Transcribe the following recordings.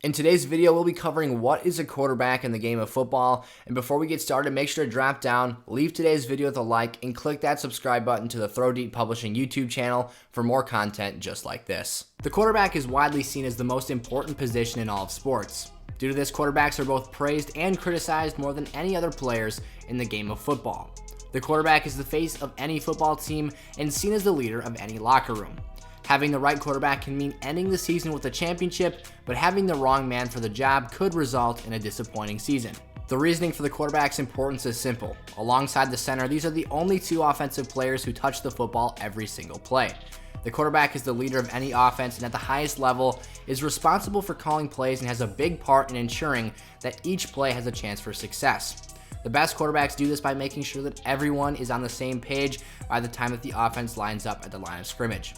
In today's video, we'll be covering what is a quarterback in the game of football. And before we get started, make sure to drop down, leave today's video with a like, and click that subscribe button to the Throw Deep Publishing YouTube channel for more content just like this. The quarterback is widely seen as the most important position in all of sports. Due to this, quarterbacks are both praised and criticized more than any other players in the game of football. The quarterback is the face of any football team and seen as the leader of any locker room. Having the right quarterback can mean ending the season with a championship, but having the wrong man for the job could result in a disappointing season. The reasoning for the quarterback's importance is simple. Alongside the center, these are the only two offensive players who touch the football every single play. The quarterback is the leader of any offense and at the highest level is responsible for calling plays and has a big part in ensuring that each play has a chance for success. The best quarterbacks do this by making sure that everyone is on the same page by the time that the offense lines up at the line of scrimmage.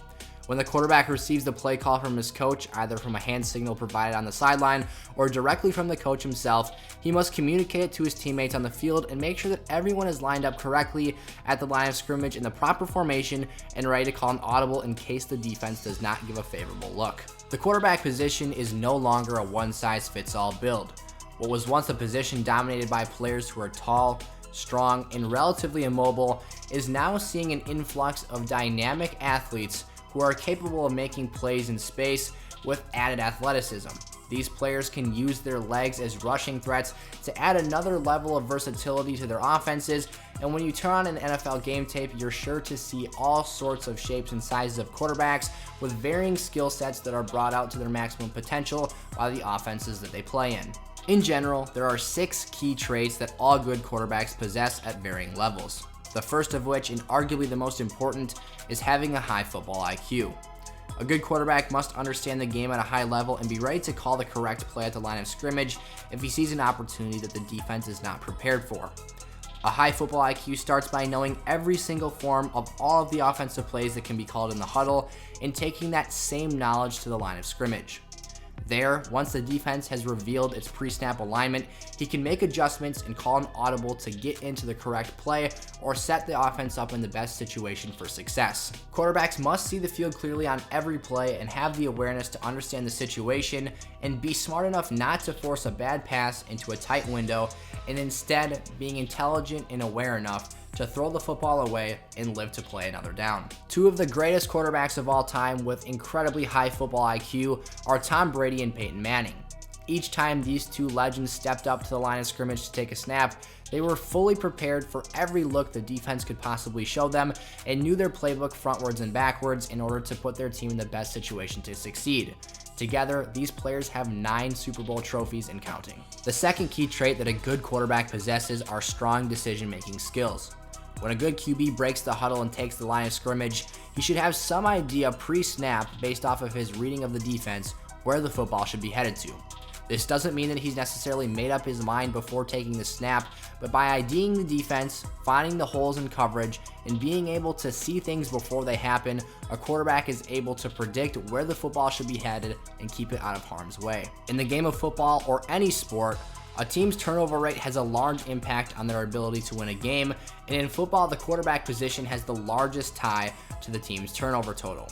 When the quarterback receives the play call from his coach, either from a hand signal provided on the sideline or directly from the coach himself, he must communicate it to his teammates on the field and make sure that everyone is lined up correctly at the line of scrimmage in the proper formation and ready to call an audible in case the defense does not give a favorable look. The quarterback position is no longer a one-size-fits-all build. What was once a position dominated by players who are tall, strong, and relatively immobile is now seeing an influx of dynamic athletes who are capable of making plays in space with added athleticism. These players can use their legs as rushing threats to add another level of versatility to their offenses, and when you turn on an NFL game tape, you're sure to see all sorts of shapes and sizes of quarterbacks with varying skill sets that are brought out to their maximum potential by the offenses that they play in. In general, there are 6 key traits that all good quarterbacks possess at varying levels. The first of which, and arguably the most important, is having a high football IQ. A good quarterback must understand the game at a high level and be ready to call the correct play at the line of scrimmage if he sees an opportunity that the defense is not prepared for. A high football IQ starts by knowing every single form of all of the offensive plays that can be called in the huddle and taking that same knowledge to the line of scrimmage. There, once the defense has revealed its pre-snap alignment, he can make adjustments and call an audible to get into the correct play or set the offense up in the best situation for success. Quarterbacks must see the field clearly on every play and have the awareness to understand the situation and be smart enough not to force a bad pass into a tight window, and instead being intelligent and aware enough to throw the football away and live to play another down. 2 of the greatest quarterbacks of all time with incredibly high football IQ are Tom Brady and Peyton Manning. Each time these 2 legends stepped up to the line of scrimmage to take a snap, they were fully prepared for every look the defense could possibly show them and knew their playbook frontwards and backwards in order to put their team in the best situation to succeed. Together, these players have 9 Super Bowl trophies and counting. The second key trait that a good quarterback possesses are strong decision-making skills. When a good QB breaks the huddle and takes the line of scrimmage, he should have some idea pre-snap based off of his reading of the defense where the football should be headed to. This doesn't mean that he's necessarily made up his mind before taking the snap, but by IDing the defense, finding the holes in coverage, and being able to see things before they happen, a quarterback is able to predict where the football should be headed and keep it out of harm's way. In the game of football or any sport, a team's turnover rate has a large impact on their ability to win a game, and in football, the quarterback position has the largest tie to the team's turnover total.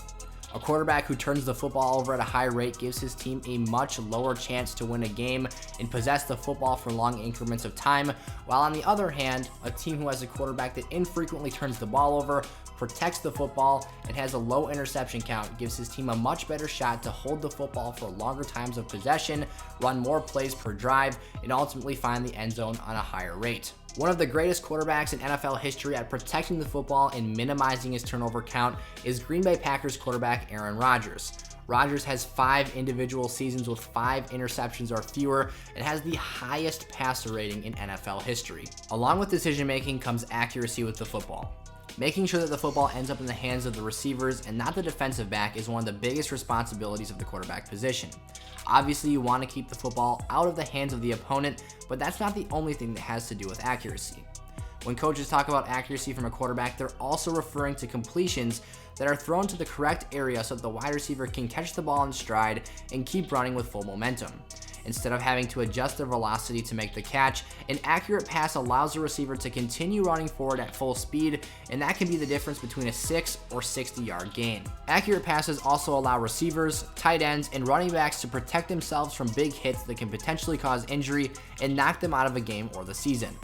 A quarterback who turns the football over at a high rate gives his team a much lower chance to win a game and possess the football for long increments of time, while on the other hand, a team who has a quarterback that infrequently turns the ball over, protects the football, and has a low interception count gives his team a much better shot to hold the football for longer times of possession, run more plays per drive, and ultimately find the end zone on a higher rate. One of the greatest quarterbacks in NFL history at protecting the football and minimizing his turnover count is Green Bay Packers quarterback Aaron Rodgers. Rodgers has 5 individual seasons with 5 interceptions or fewer and has the highest passer rating in NFL history. Along with decision making comes accuracy with the football. Making sure that the football ends up in the hands of the receivers and not the defensive back is one of the biggest responsibilities of the quarterback position. Obviously, you want to keep the football out of the hands of the opponent, but that's not the only thing that has to do with accuracy. When coaches talk about accuracy from a quarterback, they're also referring to completions that are thrown to the correct area so that the wide receiver can catch the ball in stride and keep running with full momentum. Instead of having to adjust their velocity to make the catch, an accurate pass allows the receiver to continue running forward at full speed, and that can be the difference between a 6 or 60-yard gain. Accurate passes also allow receivers, tight ends, and running backs to protect themselves from big hits that can potentially cause injury and knock them out of a game or the season.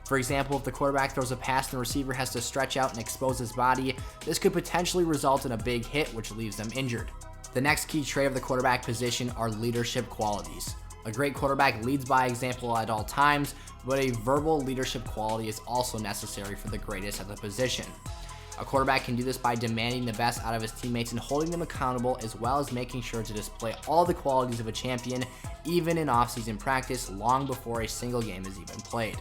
For example, if the quarterback throws a pass and the receiver has to stretch out and expose his body, this could potentially result in a big hit, which leaves them injured. The next key trait of the quarterback position are leadership qualities. A great quarterback leads by example at all times, but a verbal leadership quality is also necessary for the greatest at the position. A quarterback can do this by demanding the best out of his teammates and holding them accountable, as well as making sure to display all the qualities of a champion, even in off-season practice, long before a single game is even played.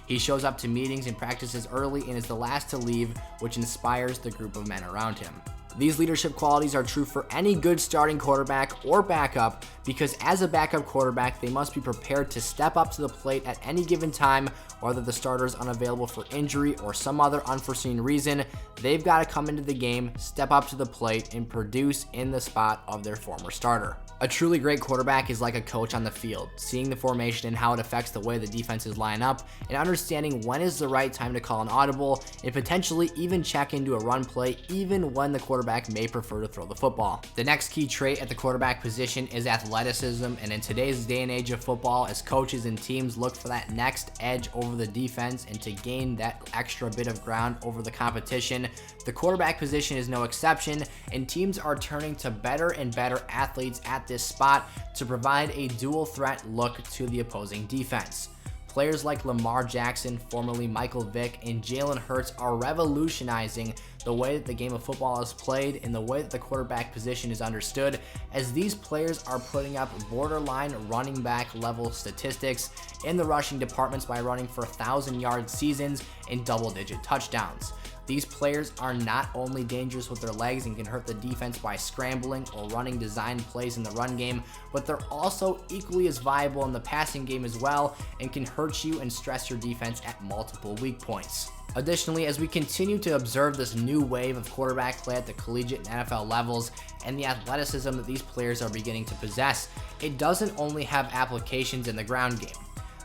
He shows up to meetings and practices early and is the last to leave, which inspires the group of men around him. These leadership qualities are true for any good starting quarterback or backup, because as a backup quarterback, they must be prepared to step up to the plate at any given time, whether the starter is unavailable for injury or some other unforeseen reason. They've got to come into the game, step up to the plate, and produce in the spot of their former starter. A truly great quarterback is like a coach on the field, seeing the formation and how it affects the way the defenses line up, and understanding when is the right time to call an audible, and potentially even check into a run play even when the quarterback may prefer to throw the football. The next key trait at the quarterback position is athleticism, and in today's day and age of football, as coaches and teams look for that next edge over the defense and to gain that extra bit of ground over the competition, the quarterback position is no exception, and teams are turning to better and better athletes at this spot to provide a dual threat look to the opposing defense. Players like Lamar Jackson, formerly Michael Vick, and Jalen Hurts are revolutionizing the way that the game of football is played and the way that the quarterback position is understood, as these players are putting up borderline running back level statistics in the rushing departments by running for 1,000-yard seasons and double-digit touchdowns. These players are not only dangerous with their legs and can hurt the defense by scrambling or running design plays in the run game, but they're also equally as viable in the passing game as well and can hurt you and stress your defense at multiple weak points. Additionally, as we continue to observe this new wave of quarterback play at the collegiate and NFL levels and the athleticism that these players are beginning to possess, it doesn't only have applications in the ground game.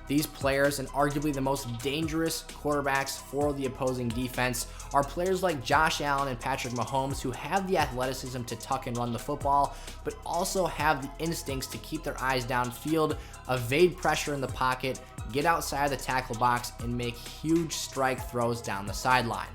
These players, and arguably the most dangerous quarterbacks for the opposing defense, are players like Josh Allen and Patrick Mahomes, who have the athleticism to tuck and run the football, but also have the instincts to keep their eyes downfield, evade pressure in the pocket, get outside the tackle box, and make huge strike throws down the sideline.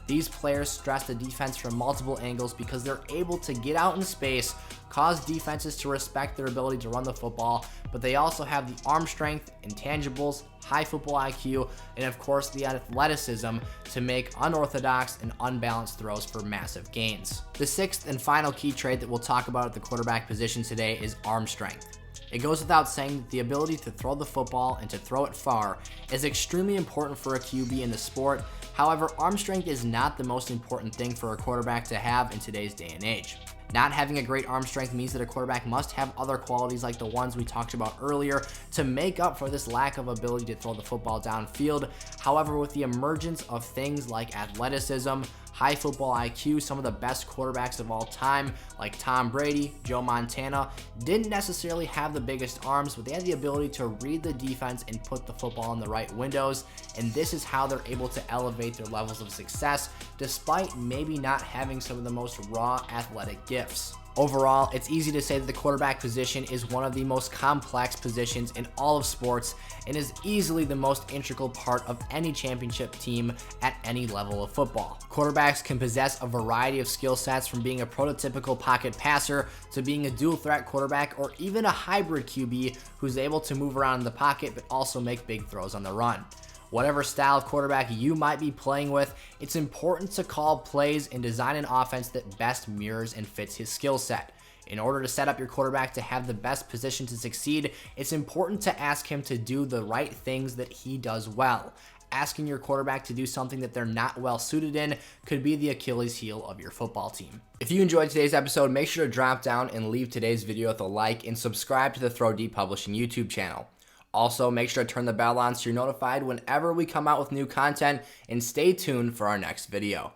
These players stress the defense from multiple angles because they're able to get out in space, cause defenses to respect their ability to run the football, but they also have the arm strength, intangibles, high football IQ, and of course the athleticism to make unorthodox and unbalanced throws for massive gains. The sixth and final key trait that we'll talk about at the quarterback position today is arm strength. It goes without saying that the ability to throw the football and to throw it far is extremely important for a QB in the sport. However, arm strength is not the most important thing for a quarterback to have in today's day and age. Not having a great arm strength means that a quarterback must have other qualities like the ones we talked about earlier to make up for this lack of ability to throw the football downfield. However, with the emergence of things like athleticism, high football IQ, some of the best quarterbacks of all time, like Tom Brady, Joe Montana, didn't necessarily have the biggest arms, but they had the ability to read the defense and put the football in the right windows, and this is how they're able to elevate their levels of success, despite maybe not having some of the most raw athletic gifts. Overall, it's easy to say that the quarterback position is one of the most complex positions in all of sports and is easily the most integral part of any championship team at any level of football. Quarterbacks can possess a variety of skill sets, from being a prototypical pocket passer to being a dual threat quarterback, or even a hybrid QB who's able to move around in the pocket but also make big throws on the run. Whatever style of quarterback you might be playing with, it's important to call plays and design an offense that best mirrors and fits his skill set. In order to set up your quarterback to have the best position to succeed, it's important to ask him to do the right things that he does well. Asking your quarterback to do something that they're not well suited in could be the Achilles heel of your football team. If you enjoyed today's episode, make sure to drop down and leave today's video with a like and subscribe to the Throw Deep Publishing YouTube channel. Also, make sure to turn the bell on so you're notified whenever we come out with new content, and stay tuned for our next video.